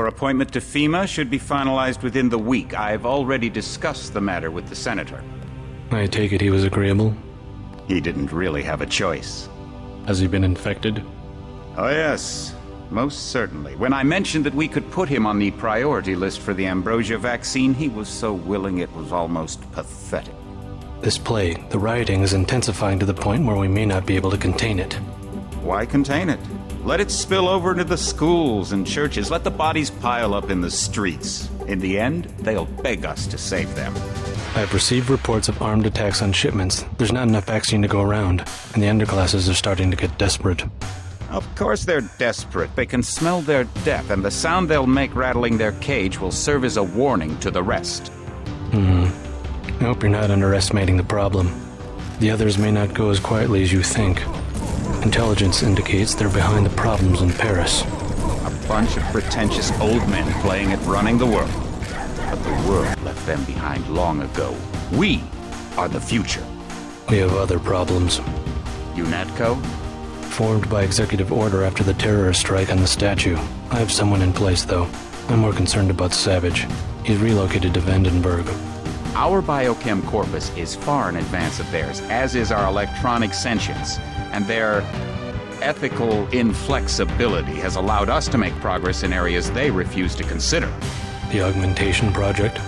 appointment to FEMA should be finalized within the week. I've already discussed the matter with the senator. I take it he was agreeable? He didn't really have a choice. Has he been infected? Oh yes, most certainly. When I mentioned that we could put him on the priority list for the ambrosia vaccine, he was so willing it was almost pathetic. This plague, the rioting is intensifying to the point where we may not be able to contain it. Why contain it? Let it spill over into the schools and churches. Let the bodies pile up in the streets. In the end, they'll beg us to save them. I have received reports of armed attacks on shipments. There's not enough vaccine to go around, and the underclasses are starting to get desperate. Of course they're desperate. They can smell their death, and the sound they'll make rattling their cage will serve as a warning to the rest. I hope you're not underestimating the problem. The others may not go as quietly as you think. Intelligence indicates they're behind the problems in Paris. A bunch of pretentious old men playing at running the world. But the world left them behind long ago. We are the future. We have other problems. UNATCO? Formed by executive order after the terrorist strike on the statue. I have someone in place, though. I'm more concerned about Savage. He's relocated to Vandenberg. Our biochem corpus is far in advance of theirs, as is our electronic sentience, and their ethical inflexibility has allowed us to make progress in areas they refuse to consider. The augmentation project?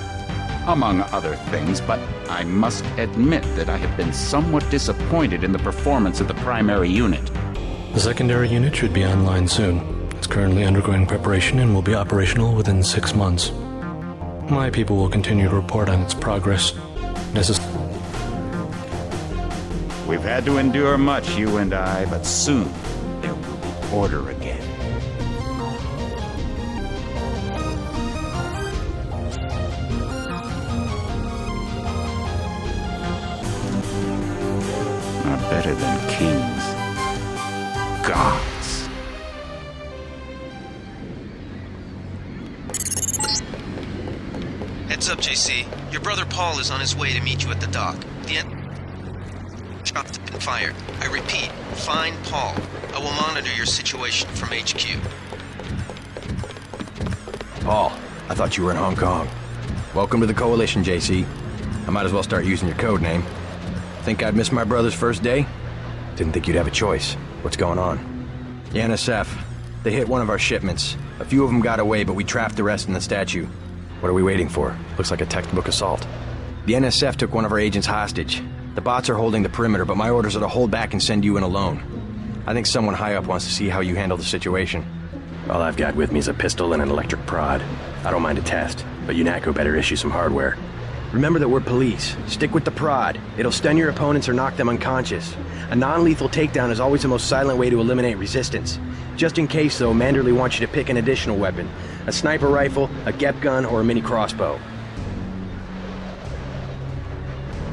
Among other things, but I must admit that I have been somewhat disappointed in the performance of the primary unit. The secondary unit should be online soon. It's currently undergoing preparation and will be operational within 6 months. My people will continue to report on its progress. We've had to endure much, you and I, but soon there will be order again. Not better than kings. Gods. Heads up, JC. Your brother Paul is on his way to meet you at the dock. The shots have been fired. I repeat, find Paul. I will monitor your situation from HQ. Paul, I thought you were in Hong Kong. Welcome to the Coalition, JC. I might as well start using your code name. Think I'd miss my brother's first day? Didn't think you'd have a choice. What's going on? The NSF. They hit one of our shipments. A few of them got away, but we trapped the rest in the statue. What are we waiting for? Looks like a textbook assault. The NSF took one of our agents hostage. The bots are holding the perimeter, but my orders are to hold back and send you in alone. I think someone high up wants to see how you handle the situation. All I've got with me is a pistol and an electric prod. I don't mind a test, but UNATCO better issue some hardware. Remember that we're police. Stick with the prod. It'll stun your opponents or knock them unconscious. A non-lethal takedown is always the most silent way to eliminate resistance. Just in case, though, Manderley wants you to pick an additional weapon. A sniper rifle, a GEP gun, or a mini crossbow.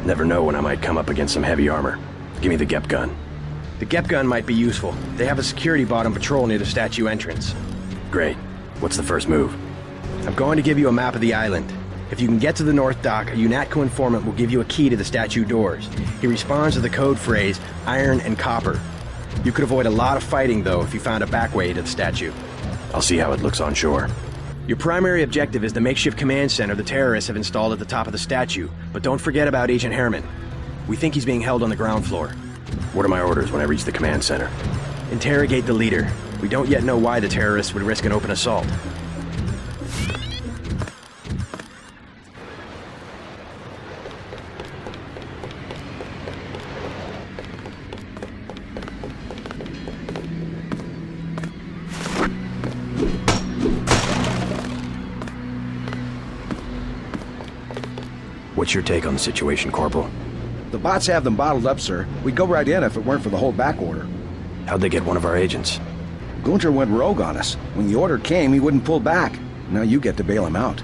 Never know when I might come up against some heavy armor. Give me the GEP gun. The GEP gun might be useful. They have a security bot on patrol near the statue entrance. Great. What's the first move? I'm going to give you a map of the island. If you can get to the North Dock, a UNATCO informant will give you a key to the statue doors. He responds to the code phrase, iron and copper. You could avoid a lot of fighting, though, if you found a back way to the statue. I'll see how it looks on shore. Your primary objective is the makeshift command center the terrorists have installed at the top of the statue, but don't forget about Agent Herman. We think he's being held on the ground floor. What are my orders when I reach the command center? Interrogate the leader. We don't yet know why the terrorists would risk an open assault. What's your take on the situation, Corporal? The bots have them bottled up, sir. We'd go right in if it weren't for the whole back order. How'd they get one of our agents? Gunther went rogue on us. When the order came, he wouldn't pull back. Now you get to bail him out.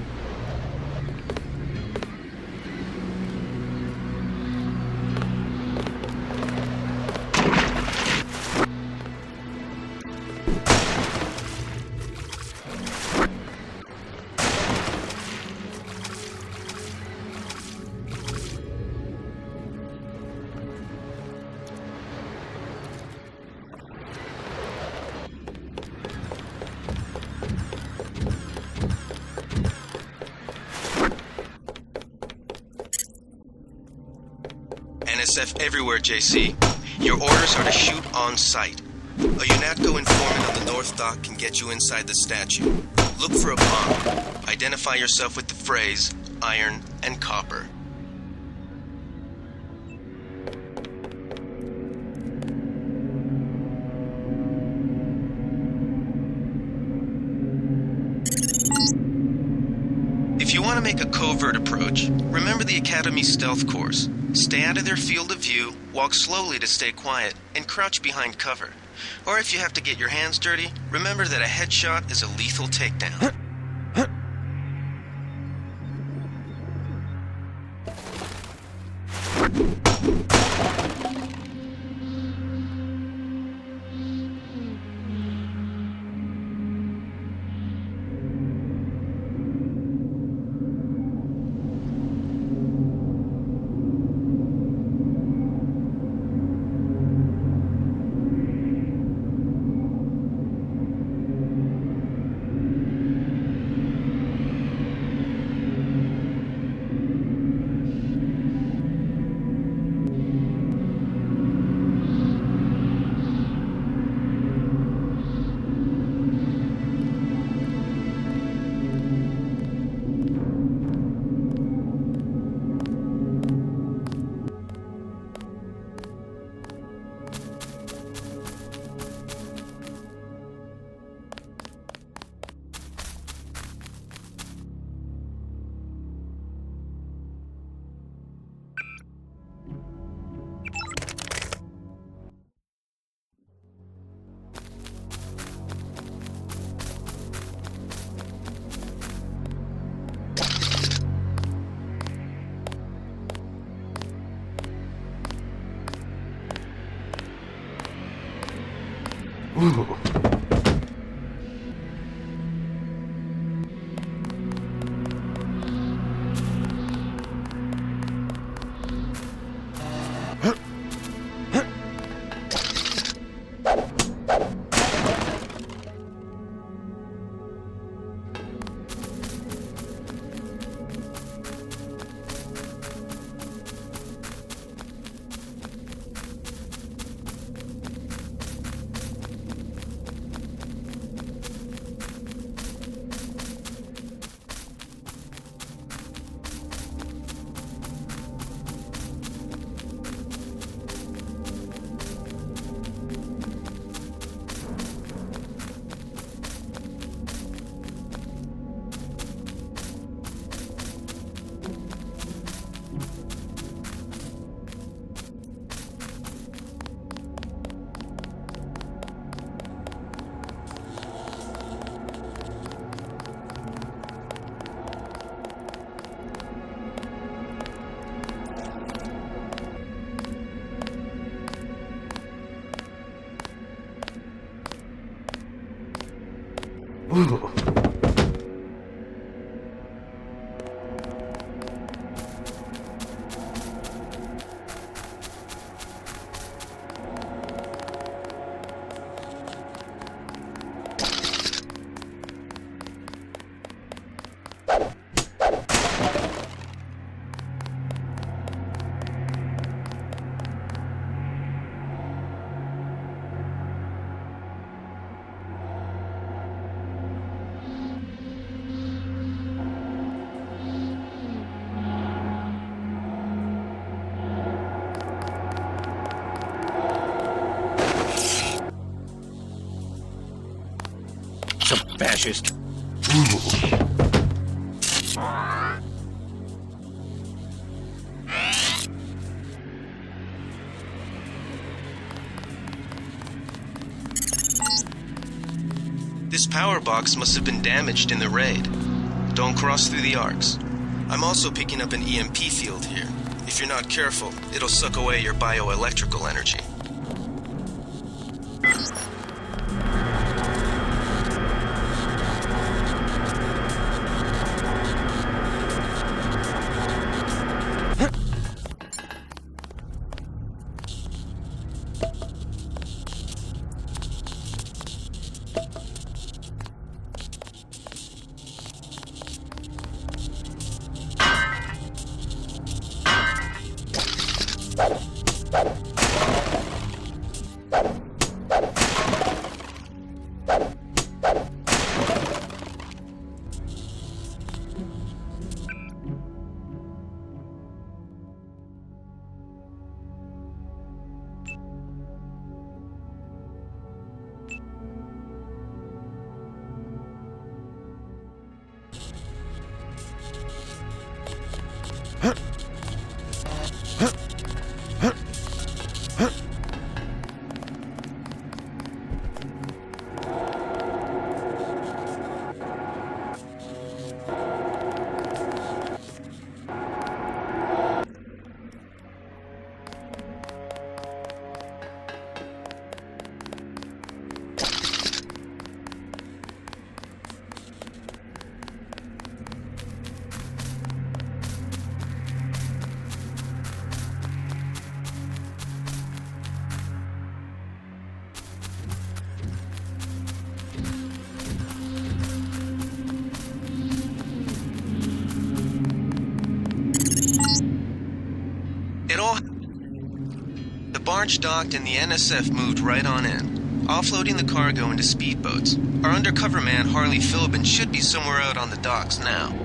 SF everywhere, JC. Your orders are to shoot on sight. A UNATCO informant on the North Dock can get you inside the statue. Look for a bomb. Identify yourself with the phrase, iron and copper. If you want to make a covert approach, remember the Academy's stealth course. Stay out of their field of view, walk slowly to stay quiet, and crouch behind cover. Or if you have to get your hands dirty, remember that a headshot is a lethal takedown. Some fascist. This power box must have been damaged in the raid. Don't cross through the arcs. I'm also picking up an EMP field here. If you're not careful, it'll suck away your bioelectrical energy. barge docked and the NSF moved right on in, offloading the cargo into speedboats. Our undercover man, Harley Philbin, should be somewhere out on the docks now.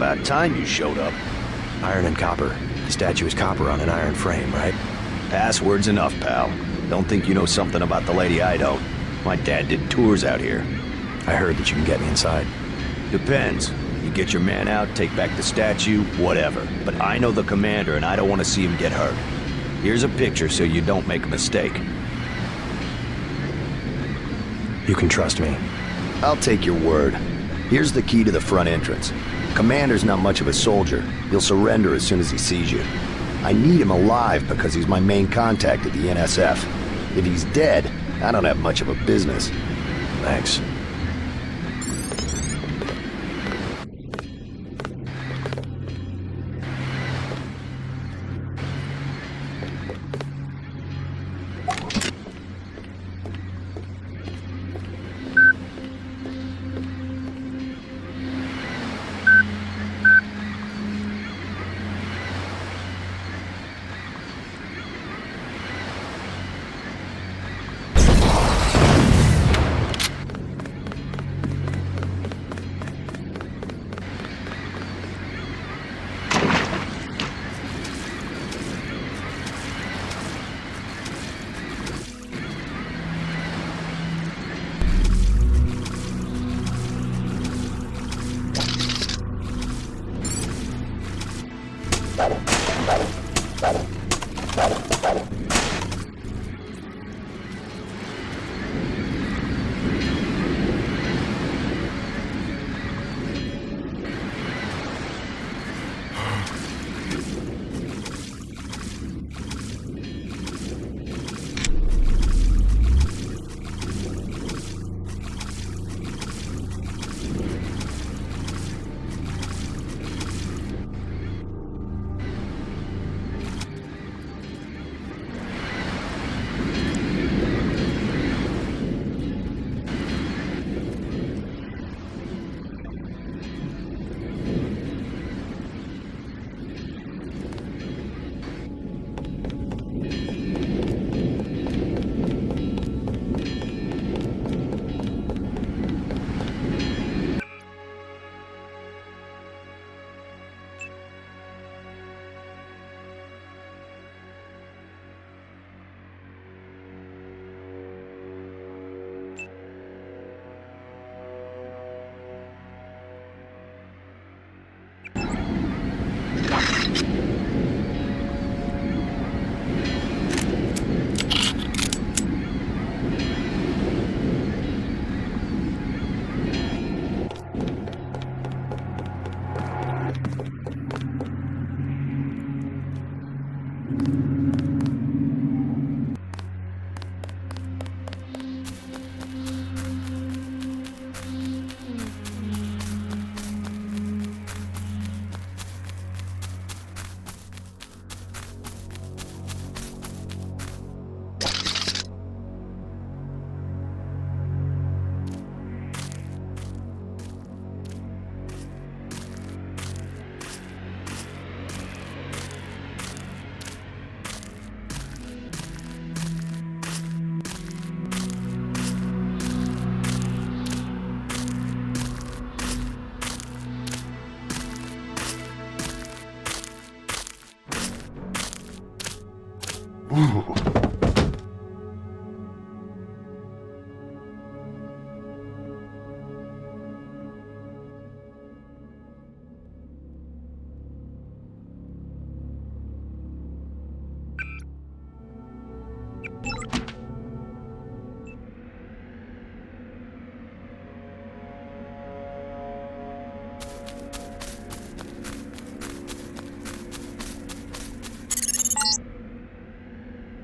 About time you showed up. Iron and copper. The statue is copper on an iron frame, right? Password's enough, pal. Don't think you know something about the lady I don't. My dad did tours out here. I heard that you can get me inside. Depends. You get your man out, take back the statue, whatever. But I know the commander and I don't want to see him get hurt. Here's a picture so you don't make a mistake. You can trust me. I'll take your word. Here's the key to the front entrance. Commander's not much of a soldier. He'll surrender as soon as he sees you. I need him alive because he's my main contact at the NSF. If he's dead, I don't have much of a business. Thanks.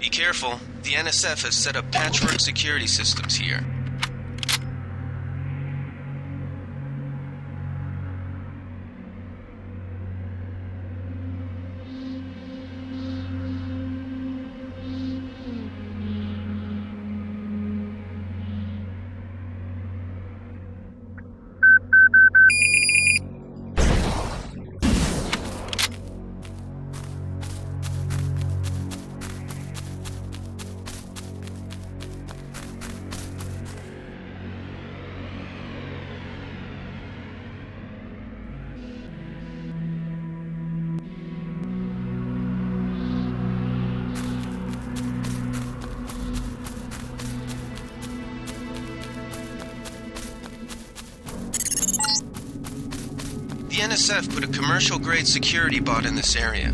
Be careful. The NSF has set up patchwork security systems here. The NSF put a commercial-grade security bot in this area.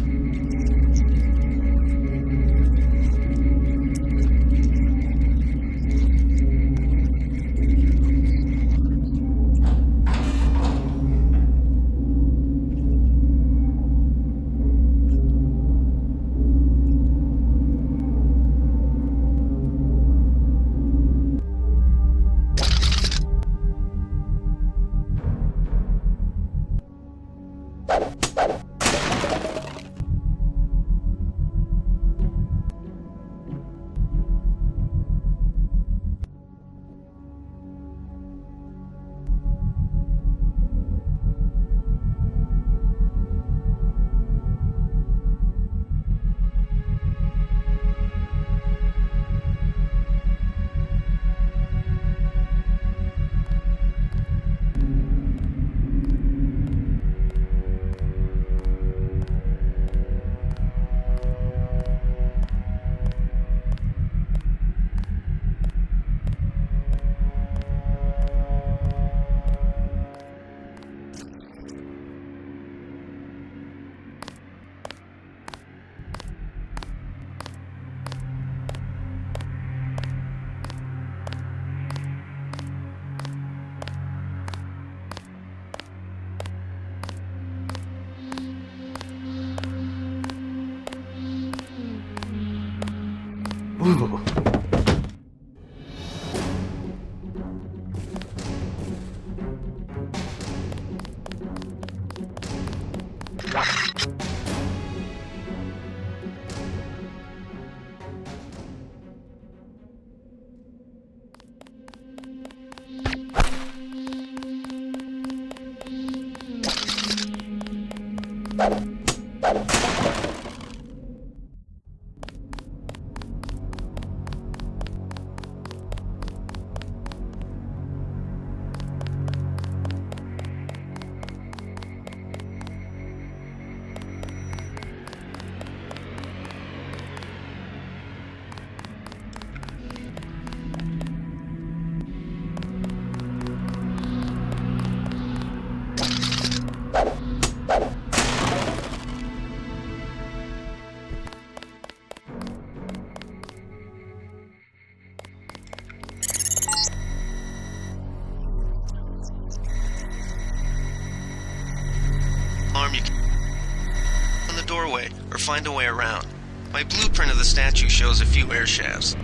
Doorway or find a way around. My blueprint of the statue shows a few air shafts.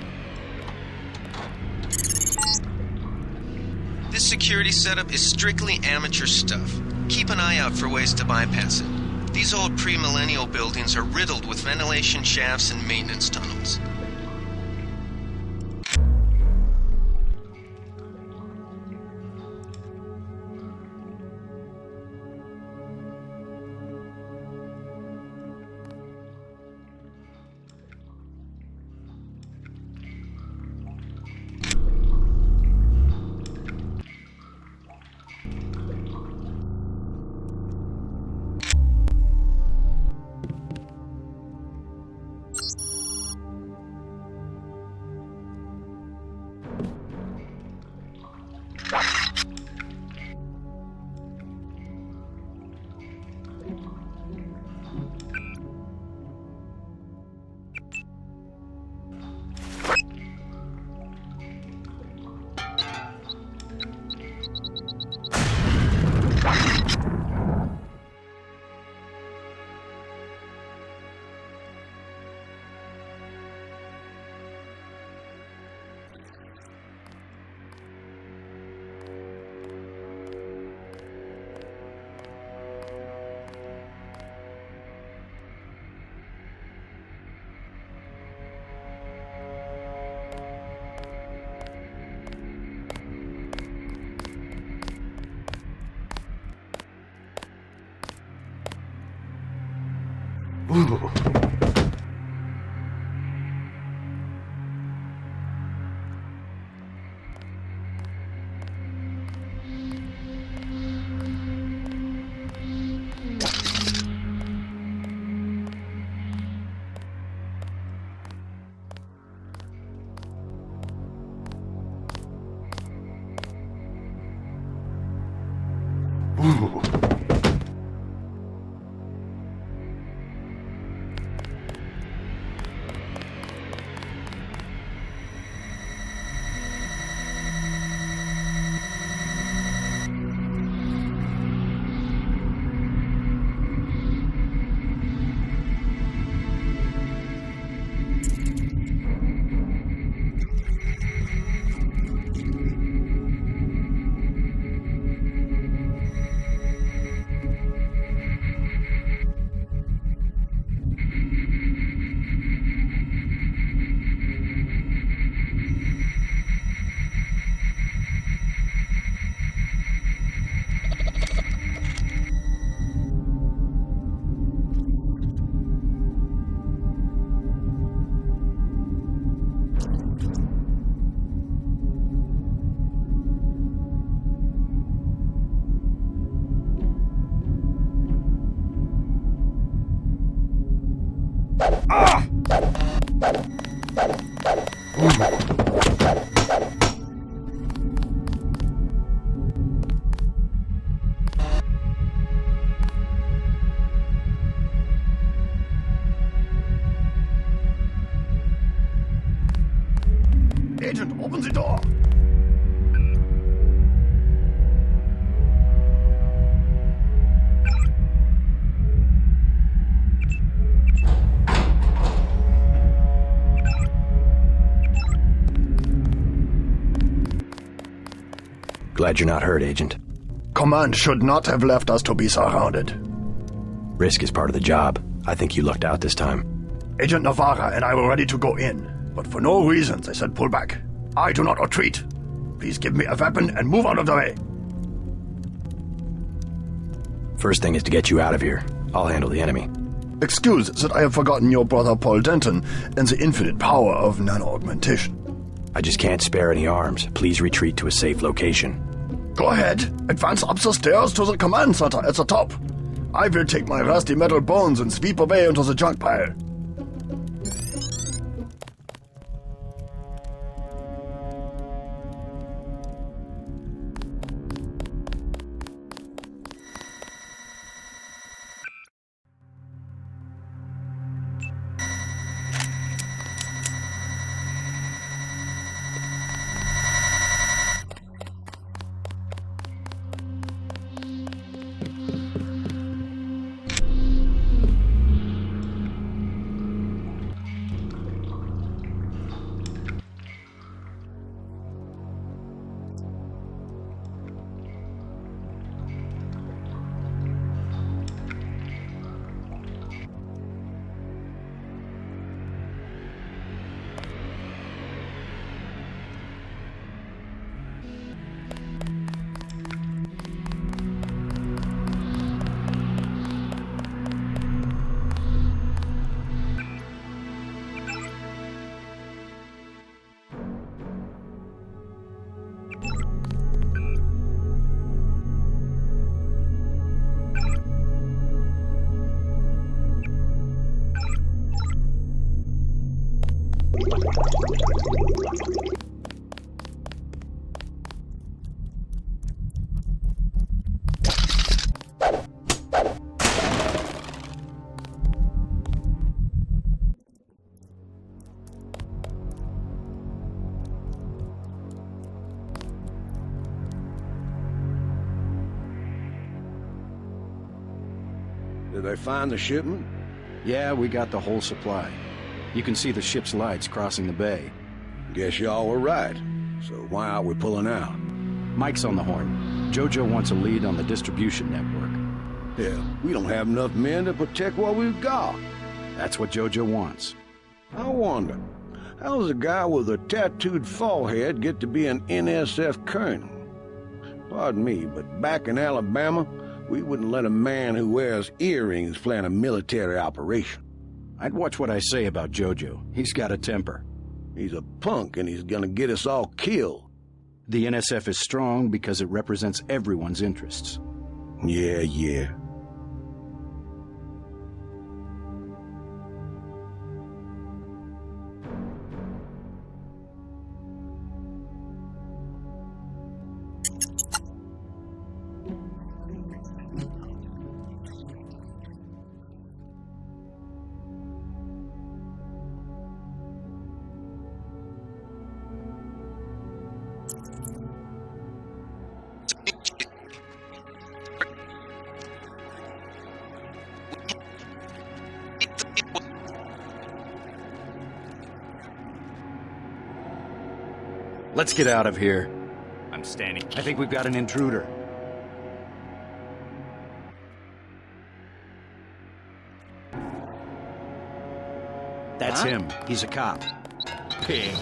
This security setup is strictly amateur stuff. Keep an eye out for ways to bypass it. These old pre-millennial buildings are riddled with ventilation shafts and maintenance tunnels. Agent, open the door! Glad you're not hurt, Agent. Command should not have left us to be surrounded. Risk is part of the job. I think you lucked out this time. Agent Navarra and I were ready to go in, but for no reason they said pull back. I do not retreat. Please give me a weapon and move out of the way. First thing is to get you out of here. I'll handle the enemy. Excuse that I have forgotten your brother Paul Denton and the infinite power of nano-augmentation. I just can't spare any arms. Please retreat to a safe location. Go ahead. Advance up the stairs to the command center at the top. I will take my rusty metal bones and sweep away into the junk pile. Did they find the shipment? Yeah, we got the whole supply. You can see the ship's lights crossing the bay. Guess y'all were right. So why aren't we pulling out? Mike's on the horn. Jojo wants a lead on the distribution network. Hell, we don't have enough men to protect what we've got. That's what Jojo wants. I wonder, how does a guy with a tattooed forehead get to be an NSF colonel? Pardon me, but back in Alabama, we wouldn't let a man who wears earrings plan a military operation. I'd watch what I say about Jojo. He's got a temper. He's a punk and he's gonna get us all killed. The NSF is strong because it represents everyone's interests. Yeah. Let's get out of here. I'm standing. I think we've got an intruder. That's him. He's a cop. Pig.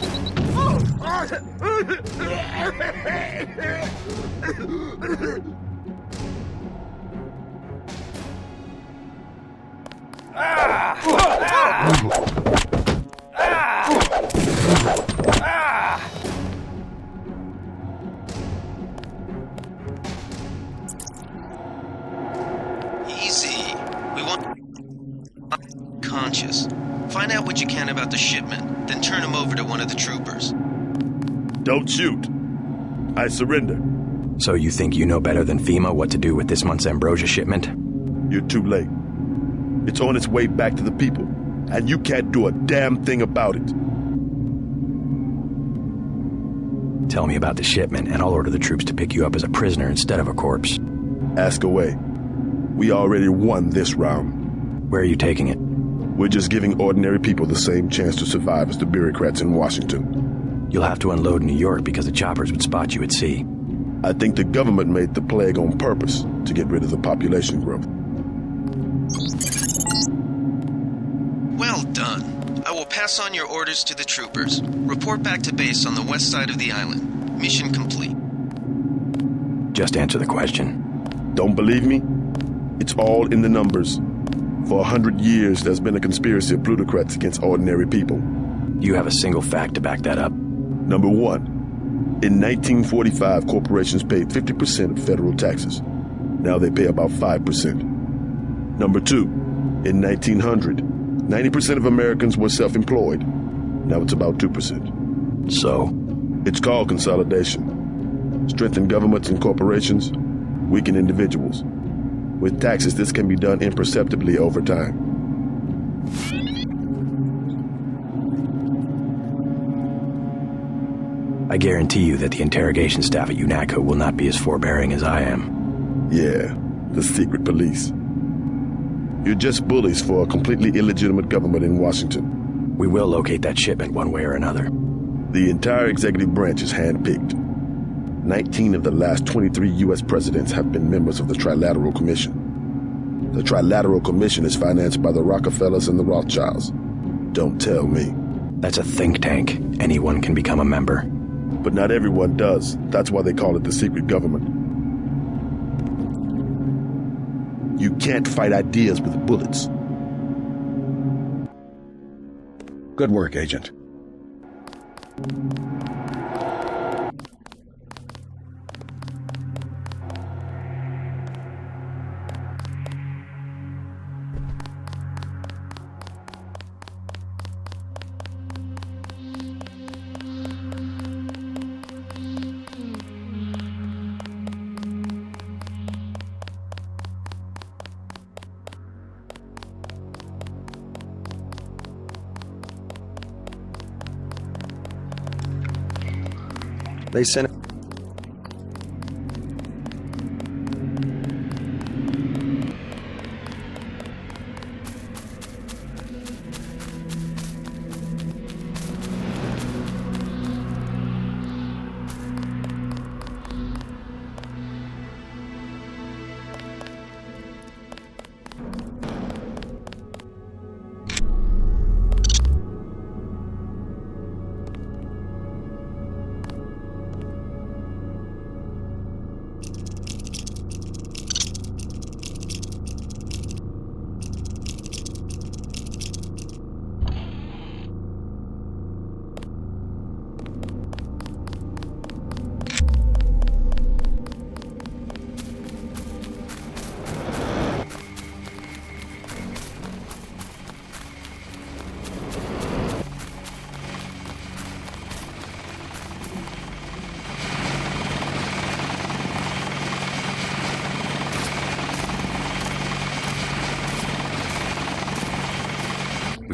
Easy. We want conscious. Find out what you can about the shipment, then turn him over to one of the troopers. Don't shoot. I surrender. So you think you know better than FEMA what to do with this month's ambrosia shipment? You're too late. It's on its way back to the people, and you can't do a damn thing about it. Tell me about the shipment, and I'll order the troops to pick you up as a prisoner instead of a corpse. Ask away. We already won this round. Where are you taking it? We're just giving ordinary people the same chance to survive as the bureaucrats in Washington. You'll have to unload in New York because the choppers would spot you at sea. I think the government made the plague on purpose to get rid of the population growth. Well done. I will pass on your orders to the troopers. Report back to base on the west side of the island. Mission complete. Just answer the question. Don't believe me? It's all in the numbers. For 100 years, there's been a conspiracy of plutocrats against ordinary people. Do you have a single fact to back that up? Number one, in 1945, corporations paid 50% of federal taxes. Now they pay about 5%. Number two, in 1900, 90% of Americans were self-employed. Now it's about 2%. So? It's called consolidation. Strengthen governments and corporations, weaken individuals. With taxes, this can be done imperceptibly over time. I guarantee you that the interrogation staff at UNATCO will not be as forbearing as I am. Yeah, the secret police. You're just bullies for a completely illegitimate government in Washington. We will locate that shipment one way or another. The entire executive branch is handpicked. 19 of the last 23 U.S. presidents have been members of the Trilateral Commission. The Trilateral Commission is financed by the Rockefellers and the Rothschilds. Don't tell me. That's a think tank. Anyone can become a member. But not everyone does. That's why they call it the secret government. You can't fight ideas with bullets. Good work, Agent. They sent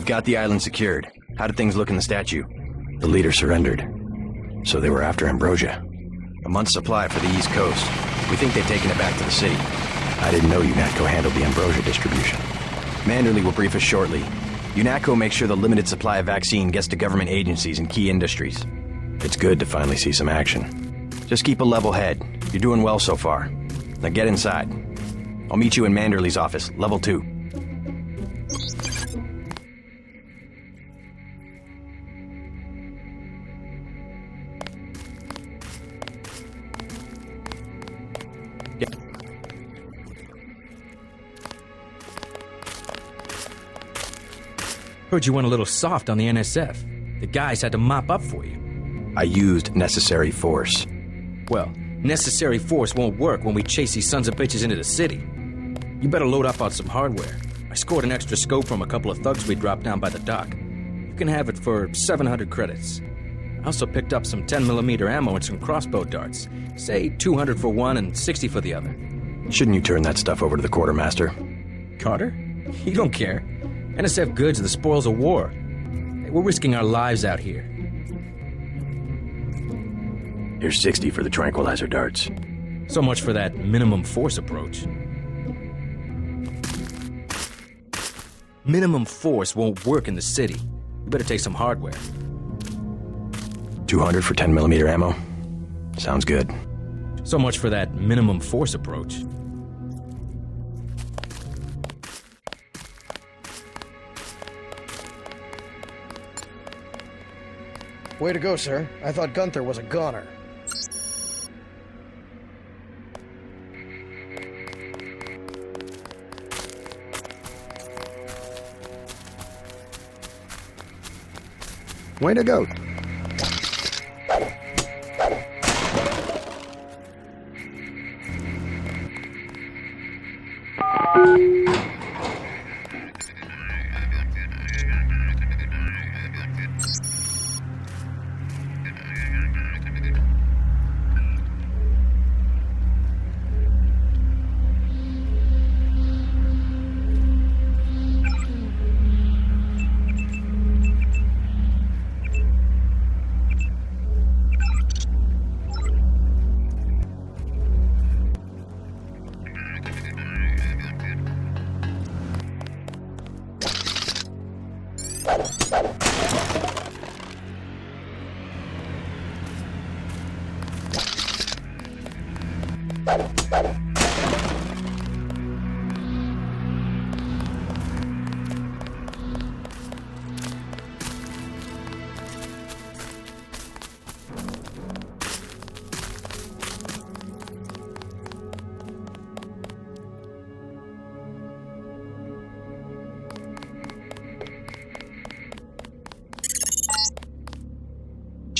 We've got the island secured. How did things look in the statue? The leader surrendered. So they were after Ambrosia. A month's supply for the East Coast. We think they've taken it back to the city. I didn't know UNATCO handled the Ambrosia distribution. Manderley will brief us shortly. UNATCO makes sure the limited supply of vaccine gets to government agencies and key industries. It's good to finally see some action. Just keep a level head. You're doing well so far. Now get inside. I'll meet you in Manderley's office, level 2. Heard you went a little soft on the NSF. The guys had to mop up for you. I used necessary force. Well, necessary force won't work when we chase these sons of bitches into the city. You better load up on some hardware. I scored an extra scope from a couple of thugs we dropped down by the dock. You can have it for 700 credits. I also picked up some 10mm ammo and some crossbow darts. Say 200 for one and 60 for the other. Shouldn't you turn that stuff over to the quartermaster? Carter? He don't care. NSF goods are the spoils of war. Hey, we're risking our lives out here. Here's 60 for the tranquilizer darts. So much for that minimum force approach. Minimum force won't work in the city. You better take some hardware. 200 for 10mm ammo? Sounds good. So much for that minimum force approach. Way to go, sir. I thought Gunther was a goner. Way to go.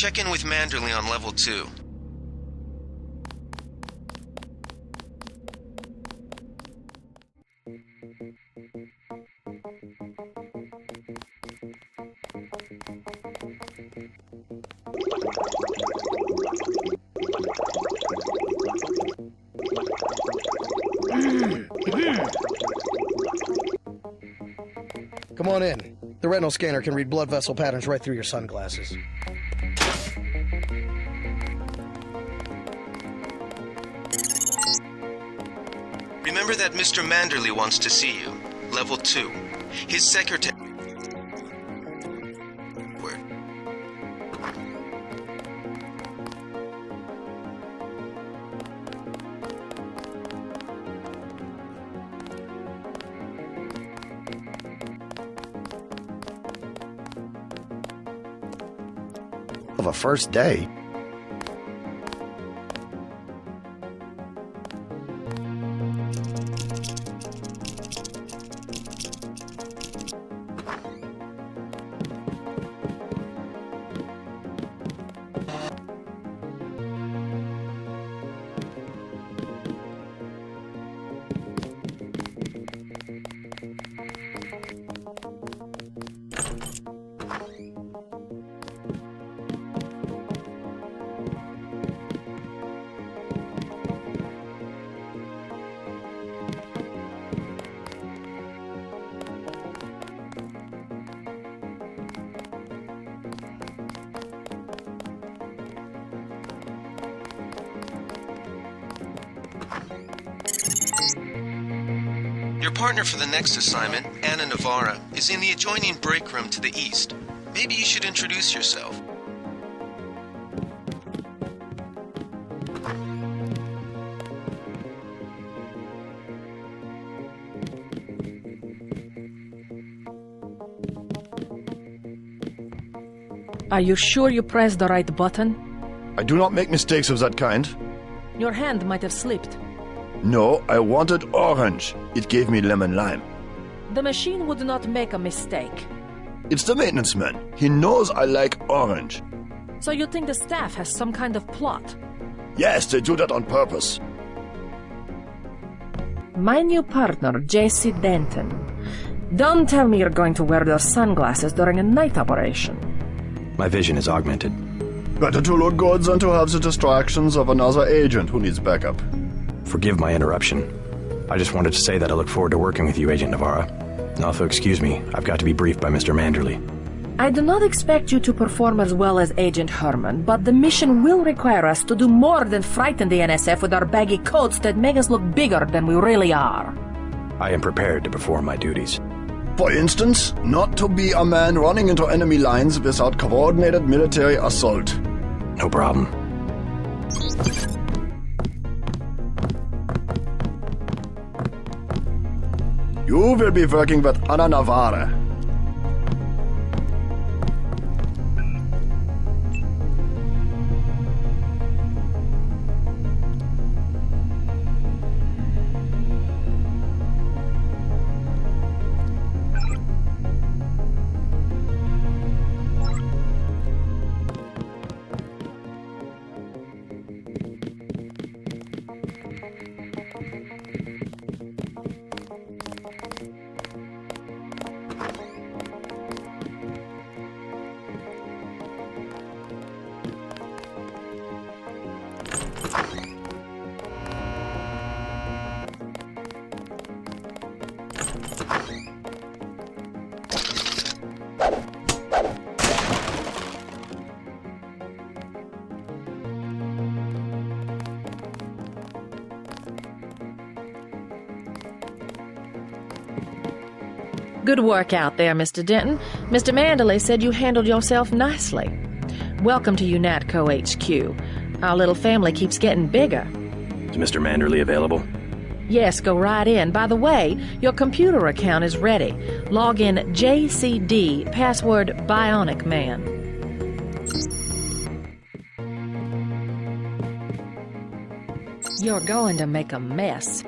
Check in with Manderley on level 2. Come on in. The retinal scanner can read blood vessel patterns right through your sunglasses. Remember that Mr. Manderley wants to see you. Level 2. His secretary... Of a first day? Your partner for the next assignment, Anna Navarra, is in the adjoining break room to the east. Maybe you should introduce yourself. Are you sure you pressed the right button? I do not make mistakes of that kind. Your hand might have slipped. No, I wanted orange. It gave me lemon lime. The machine would not make a mistake. It's the maintenance man. He knows I like orange. So you think the staff has some kind of plot? Yes, they do that on purpose. My new partner, J.C. Denton. Don't tell me you're going to wear those sunglasses during a night operation. My vision is augmented. Better to look good than to have the distractions of another agent who needs backup. Forgive my interruption. I just wanted to say that I look forward to working with you, Agent Navarra. Also, excuse me, I've got to be briefed by Mr. Manderley. I do not expect you to perform as well as Agent Herman, but the mission will require us to do more than frighten the NSF with our baggy coats that make us look bigger than we really are. I am prepared to perform my duties. For instance, not to be a man running into enemy lines without coordinated military assault. No problem. You will be working with Anna Navarra. Good work out there, Mr. Denton. Mr. Manderley said you handled yourself nicely. Welcome to UNATCO HQ. Our little family keeps getting bigger. Is Mr. Manderley available? Yes, go right in. By the way, your computer account is ready. Log in JCD, password Bionic Man. You're going to make a mess.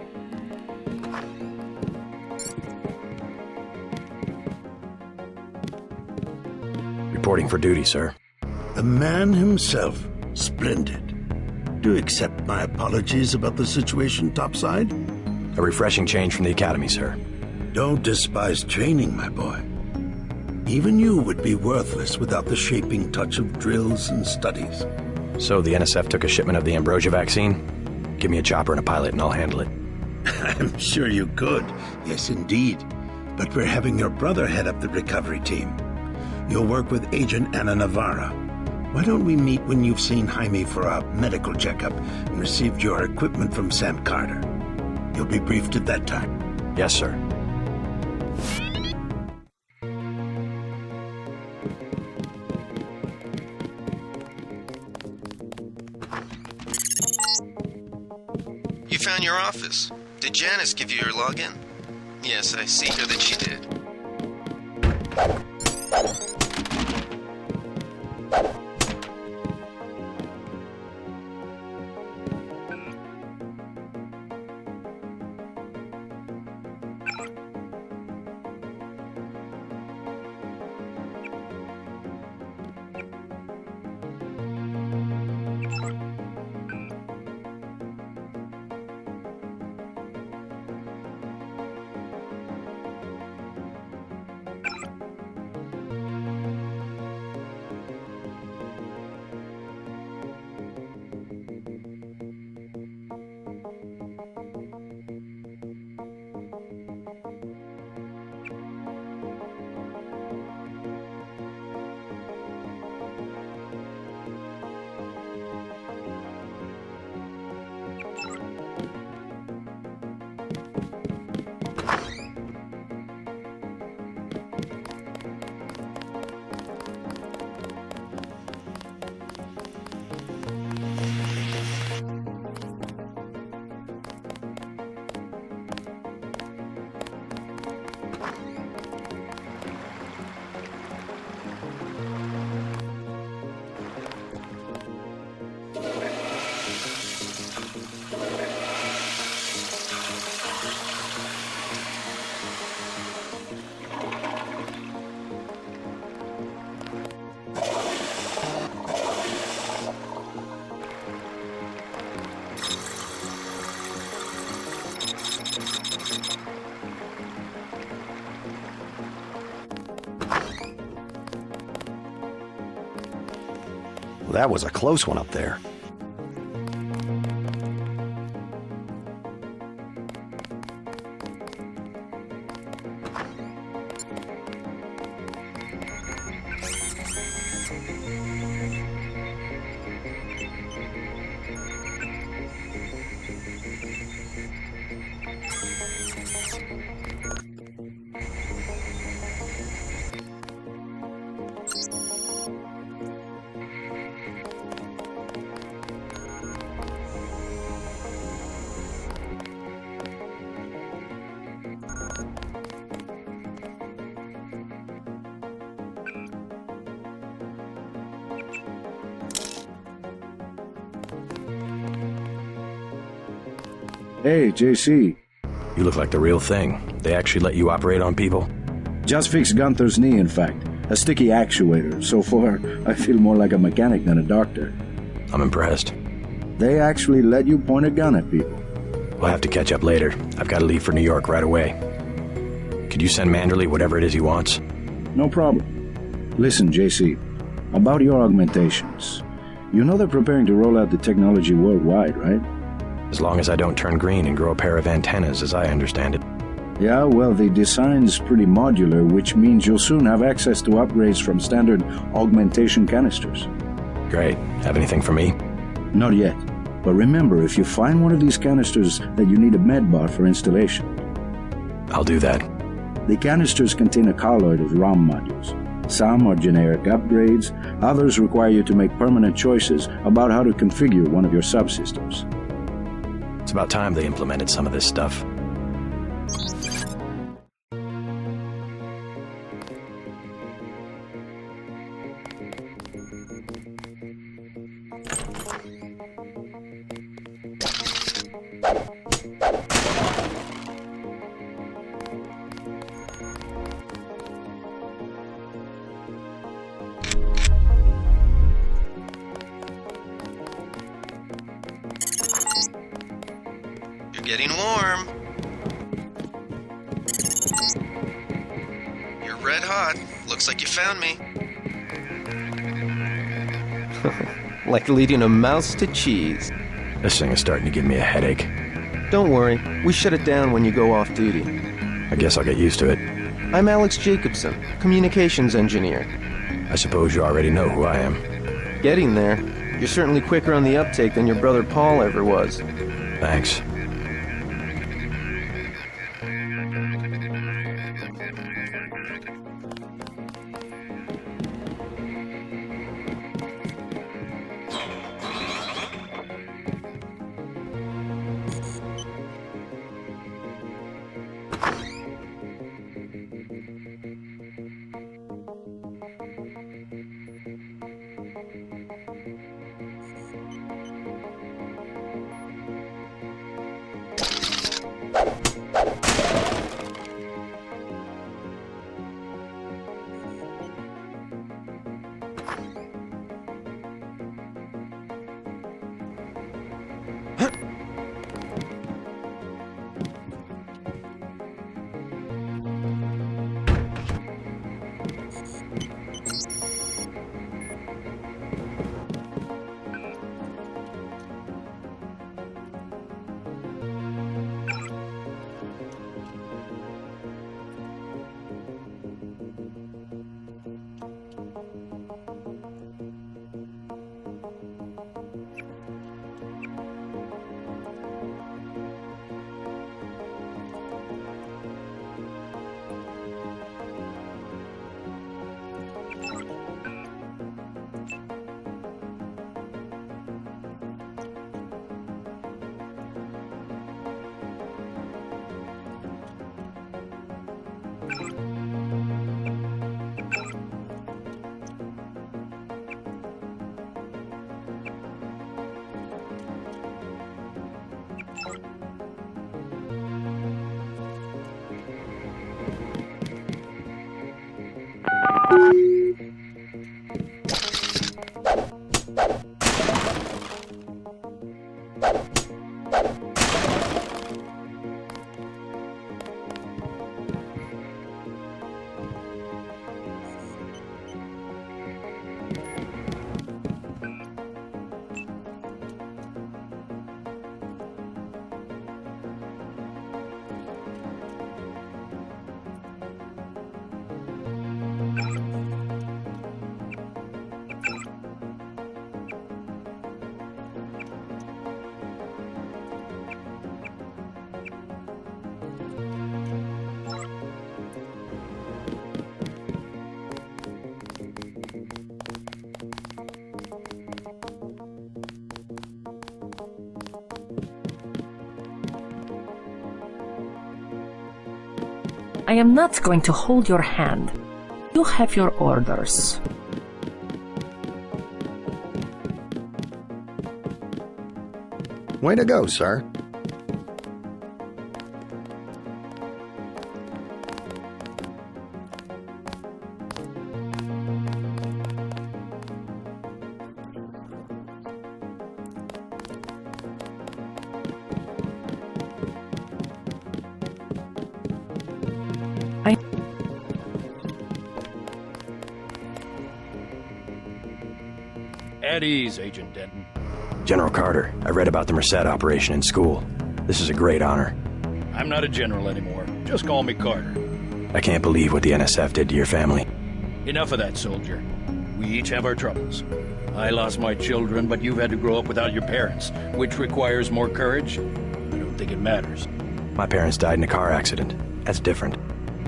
Reporting for duty, sir. The man himself. Splendid. Do accept my apologies about the situation topside? A refreshing change from the academy, sir. Don't despise training, my boy. Even you would be worthless without the shaping touch of drills and studies. So the NSF took a shipment of the ambrosia vaccine? Give me a chopper and a pilot and I'll handle it. I'm sure you could. Yes, indeed. But we're having your brother head up the recovery team. You'll work with Agent Anna Navarra. Why don't we meet when you've seen Jaime for a medical checkup and received your equipment from Sam Carter? You'll be briefed at that time. Yes, sir. You found your office. Did Janice give you your login? Yes, I see here that she did. Well, that was a close one up there. Hey, JC. You look like the real thing. They actually let you operate on people? Just fixed Gunther's knee, in fact. A sticky actuator. So far, I feel more like a mechanic than a doctor. I'm impressed. They actually let you point a gun at people. We'll have to catch up later. I've got to leave for New York right away. Could you send Manderley whatever it is he wants? No problem. Listen, JC. About your augmentations. You know they're preparing to roll out the technology worldwide, right? As long as I don't turn green and grow a pair of antennas, as I understand it. Yeah, well, the design's pretty modular, which means you'll soon have access to upgrades from standard augmentation canisters. Great. Have anything for me? Not yet. But remember, if you find one of these canisters that you need a medbot for installation. I'll do that. The canisters contain a colloid of ROM modules. Some are generic upgrades, others require you to make permanent choices about how to configure one of your subsystems. It's about time they implemented some of this stuff. Getting warm. You're red hot. Looks like you found me. Like leading a mouse to cheese. This thing is starting to give me a headache. Don't worry, we shut it down when you go off duty. I guess I'll get used to it. I'm Alex Jacobson, communications engineer. I suppose you already know who I am. Getting there. You're certainly quicker on the uptake than your brother Paul ever was. Thanks. I am not going to hold your hand. You have your orders. Way to go, sir. At ease, Agent Denton. General Carter, I read about the Merced operation in school. This is a great honor. I'm not a general anymore. Just call me Carter. I can't believe what the NSF did to your family. Enough of that, soldier. We each have our troubles. I lost my children, but you've had to grow up without your parents, which requires more courage. I don't think it matters. My parents died in a car accident. That's different.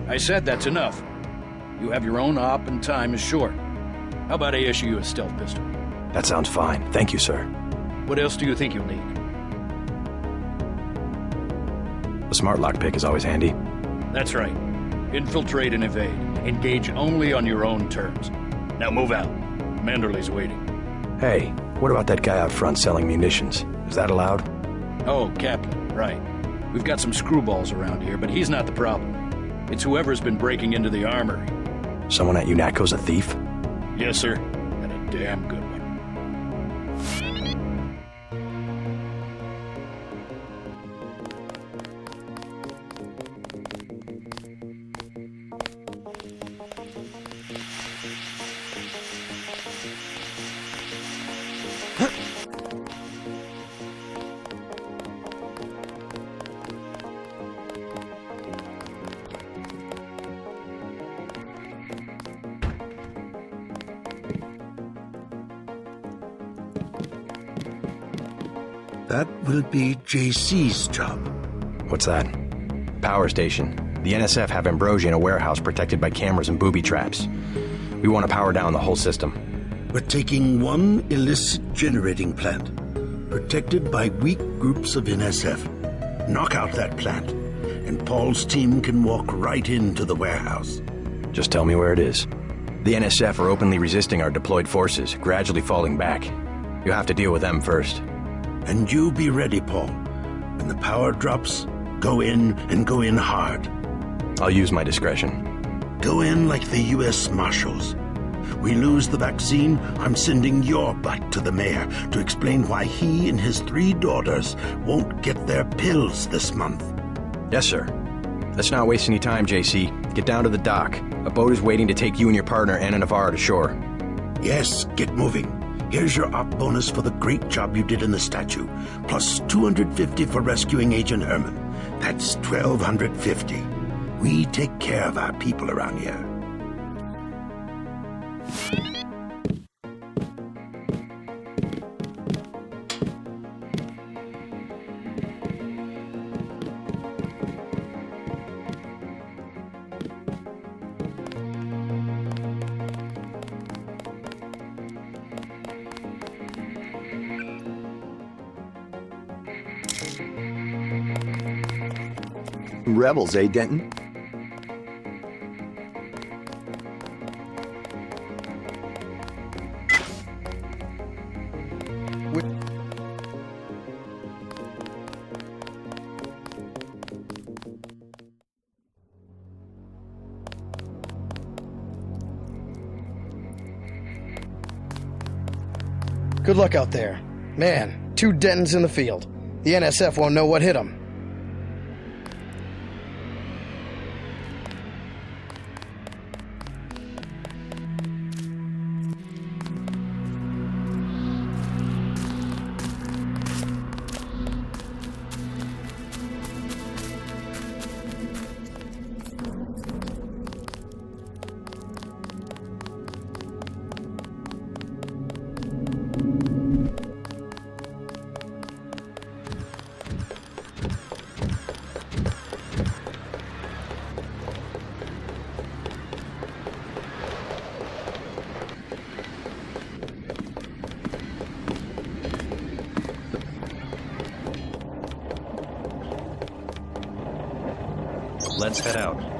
I said that's enough. You have your own op and time is short. How about I issue you a stealth pistol? That sounds fine. Thank you, sir. What else do you think you'll need? A smart lockpick is always handy. That's right. Infiltrate and evade. Engage only on your own terms. Now move out. Manderley's waiting. Hey, what about that guy out front selling munitions? Is that allowed? Oh, Kaplan, right. We've got some screwballs around here, but he's not the problem. It's whoever's been breaking into the armory. Someone at UNATCO's a thief? Yes, sir. And a damn good one. That will be JC's job. What's that? Power station. The NSF have Ambrosia in a warehouse protected by cameras and booby traps. We want to power down the whole system. We're taking one illicit generating plant, protected by weak groups of NSF. Knock out that plant, and Paul's team can walk right into the warehouse. Just tell me where it is. The NSF are openly resisting our deployed forces, gradually falling back. You'll have to deal with them first. And you be ready, Paul. When the power drops, go in and go in hard. I'll use my discretion. Go in like the U.S. Marshals. We lose the vaccine, I'm sending your butt to the mayor to explain why he and his 3 daughters won't get their pills this month. Yes, sir. Let's not waste any time, JC. Get down to the dock. A boat is waiting to take you and your partner, Anna Navarro, to shore. Yes, get moving. Here's your op bonus for the great job you did in the statue, plus 250 for rescuing Agent Herman. That's 1,250. We take care of our people around here. Rebels, eh, Denton? Good luck out there. Man, 2 Dentons in the field. The NSF won't know what hit them. Let's head out.